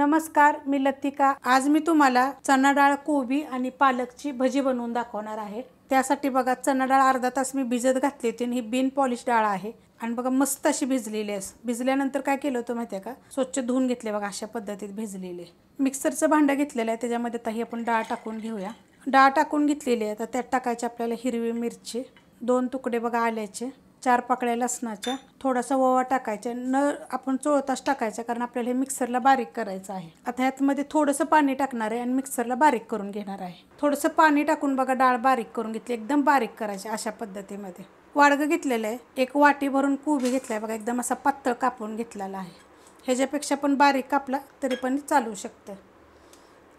नमस्कार, मी लतिका। आज मी तुम्हाला चना डाळ, कोबी आणि पालकची भजी बनवून दाखवणार आहे। त्यासाठी बघा, चना डाळ अर्धा तास मी भिजत घातली होती। ही बिन पॉलिश डाळ आहे आणि बघा मस्त अशी भिजलेली आहे। भिजल्यानंतर काय केलं होतं माहिती आहे का, स्वच्छ धुवून घेतले बघा, अशा पद्धतीत भिजलेले। मिक्सरचं भांडं घेतलेलं आहे, त्याच्यामध्ये ताही आपण डाळ टाकून घेऊया। डाळ टाकून घेतलेली आहे, तर त्यात टाकायची आपल्याला हिरवी मिरची, 2 तुकडे बघा आल्याचे, 4 पाकळ्या लसणाच्या, थोडासा ओवा टाकायचा, न आपण चोळताच टाकायचा कारण आपल्याला हे मिक्सरला बारीक करायचं आहे। आता ह्यातमध्ये थोडंसं पाणी टाकणार आहे आणि मिक्सरला बारीक करून घेणार आहे। थोडंसं पाणी टाकून बघा डाळ बारीक करून घेतली, एकदम बारीक करायची अशा पद्धतीमध्ये। वाडगं घेतलेलं आहे, 1 वाटी भरून कोबी घेतलाय बघा, एकदम असा पातळ कापून घेतलेला आहे। ह्याच्यापेक्षा पण बारीक कापला तरी पण चालू शकतं।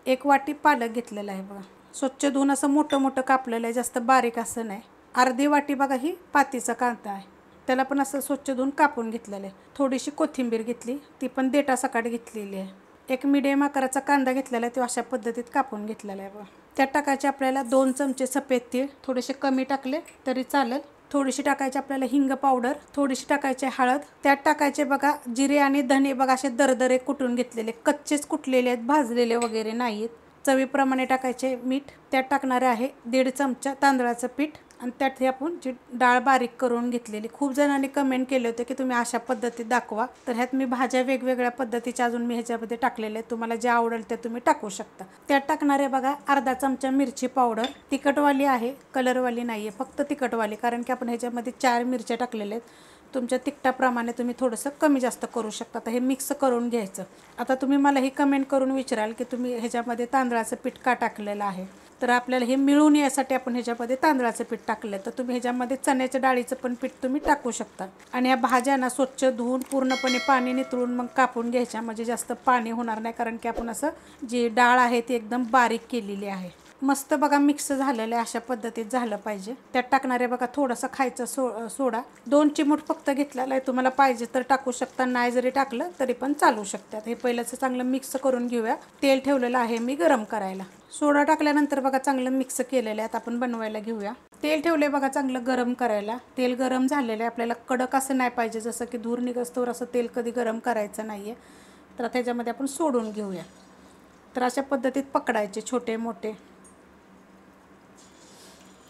1 वाटी पालक घेतलेला आहे बघा, स्वच्छ धुवून असं मोठं मोठं कापलेलं आहे, जास्त बारीक असं नाही। अर्धी वाटी बघा ही पातीचा कांदा आहे, त्याला पण असं स्वच्छ धुवून कापून घेतलेलं आहे। थोडीशी कोथिंबीर घेतली, ती पण देठासकट घेतलेली आहे। 1 मीडियम आकाराचा कांदा घेतलेला आहे, तो अशा पद्धतीत कापून घेतलेला आहे बघा। त्यात टाकायचे आपल्याला 2 चमचे सफेद तीळ, थोडेसे कमी टाकले तरी चालेल। थोडीशी टाकायची आपल्याला हिंग पावडर, थोडीशी टाकायची हळद। त्यात टाकायचे बघा जिरे आणि धने बघा, असे दरदरे कुटून घेतलेले, कच्चेच कुटलेले आहेत, भाजलेले वगैरे नाहीत। चवीप्रमाणे टाकायचे मीठ। त्यात टाकणार आहे 1.5 चमचा तांदळाचं पीठ आणि त्यात आपण जी डाळ बारीक करून घेतलेली। खूप जणांनी कमेंट केले होते की तुम्ही अशा पद्धतीत दाखवा, तर ह्यात मी भाज्या वेगवेगळ्या पद्धतीच्या अजून मी ह्याच्यामध्ये टाकलेले आहेत, तुम्हाला जे आवडेल ते तुम्ही टाकू शकता। त्यात टाकणार आहे बघा अर्धा चमचा मिरची पावडर, तिखटवाली आहे, कलरवाली नाही आहे, फक्त तिखटवाली, कारण की आपण ह्याच्यामध्ये 4 मिरच्या टाकलेल्या आहेत। तुमच्या तिखटाप्रमाणे तुम्ही थोडंसं कमी जास्त करू शकता। आता हे मिक्स करून घ्यायचं। आता तुम्ही मला ही कमेंट करून विचाराल की तुम्ही ह्याच्यामध्ये तांदळाचं पीठ का टाकलेलं आहे, तर आपल्याला हे मिळून यासाठी आपण ह्याच्यामध्ये तांदळाचं पीठ टाकलं, तर तुम्ही ह्याच्यामध्ये चण्याच्या डाळीचं पण पीठ तुम्ही टाकू शकता। आणि ह्या भाज्या ना स्वच्छ धुवून पूर्णपणे पाणी नितळून मग कापून घ्यायच्या, म्हणजे जास्त पाणी होणार नाही, कारण की आपण असं जी डाळ आहे ती एकदम बारीक केलेली आहे। मस्त बघा मिक्स झालेलं आहे, अशा पद्धतीत झालं पाहिजे। त्यात टाकणार आहे बघा थोडासा खायचा सोडा, 2 चिमूट फक्त घेतलेला आहे, तुम्हाला पाहिजे तर टाकू शकता, नाही जरी टाकलं तरी पण चालू शकतात। हे पहिलंच चांगलं मिक्स करून घेऊया। तेल ठेवलेलं आहे मी गरम करायला। सोडा टाकल्यानंतर बघा चांगलं मिक्स केलेलं आहे, आता आपण बनवायला घेऊया। तेल ठेवले बघा चांगलं गरम करायला। तेल गरम झालेलं आहे, आपल्याला कडक असं नाही पाहिजे, जसं की धूर निघस्तोवर असं तेल कधी गरम करायचं नाही आहे। तर त्याच्यामध्ये आपण सोडून घेऊया। तर अशा पद्धतीत पकडायचे छोटे मोठे।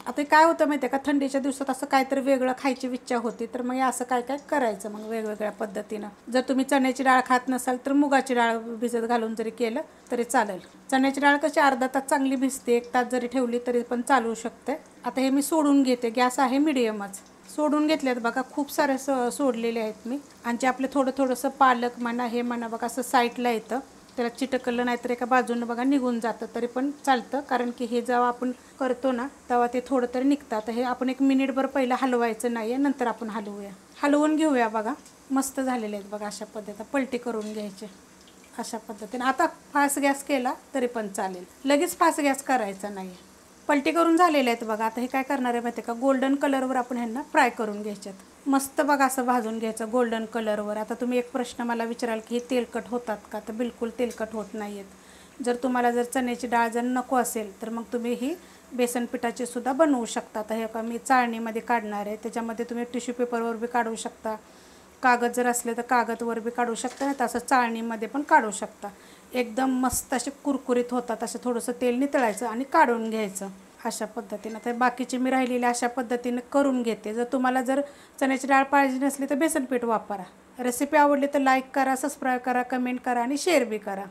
आता काय होतं माहिती आहे का, थंडीच्या दिवसात असं काहीतरी वेगळं खायची इच्छा होती, तर मग असं काय काय करायचं मग वेगवेगळ्या पद्धतीनं। जर तुम्ही चण्याची डाळ खात नसाल तर मुगाची डाळ भिजत घालून जरी केलं तरी चालेल। चण्याची डाळ कशी अर्धा तास चांगली भिजते, 1 तास जरी ठेवली तरी पण चालू शकते। आता हे मी सोडून घेते, गॅस आहे मिडियमच। सोडून घेतलेत बघा, खूप सारे सोडलेले आहेत मी। आणि जे आपले थोडंसं पालक म्हणा हे म्हणा बघा, असं साईडला येतं, त्याला चिटकलं नाही तर एका बाजूनं बघा निघून जातं तरी पण चालतं, कारण की हे जेव्हा आपण करतो ना तेव्हा ते थोडं तरी निघतं। आता हे आपण 1 मिनिटभर पहिलं हलवायचं नाही आहे, नंतर आपण हलवून घेऊया बघा। मस्त झालेले आहेत बघा, अशा पद्धतीनं पलटी करून घ्यायचे अशा पद्धतीने। आता फास्ट गॅस केला तरी पण चालेल, लगेच फास्ट गॅस करायचा नाही। पलटी करून झालेले आहेत बघा। आता हे काय करणार आहे माहिती आहे का, गोल्डन कलरवर आपण ह्यांना फ्राय करून घ्यायच्यात। मस्त बघा असं भाजून घ्यायचं गोल्डन कलरवर। आता तुम्ही एक प्रश्न मला विचाराल की हे तेलकट होतात का, तर बिलकुल तेलकट होत नाही आहेत। जर तुम्हाला जर चण्याची डाळ जर नको असेल तर मग तुम्ही ही बेसन पिठाची सुद्धा बनवू शकता। आता हे का मी चाळणीमध्ये काढणार आहे, त्याच्यामध्ये तुम्ही टिश्यू पेपरवर बी काढू शकता, कागद जर असले तर कागदवर बी काढू शकता, नाही तर असं चाळणीमध्ये पण काढू शकता। एकदम मस्त असे कुरकुरीत होतात। असं थोडंसं तेल नितळायचं आणि काढून घ्यायचं अशा पद्धतीनं। तर बाकीची मी राहिलेली अशा पद्धतीनं करून घेते। जर तुम्हाला जर चण्याची डाळ पाहिजे नसली तर बेसन पीठ वापरा। रेसिपी आवडली तर लाईक करा, सबस्क्राईब करा, कमेंट करा आणि शेअर बी करा।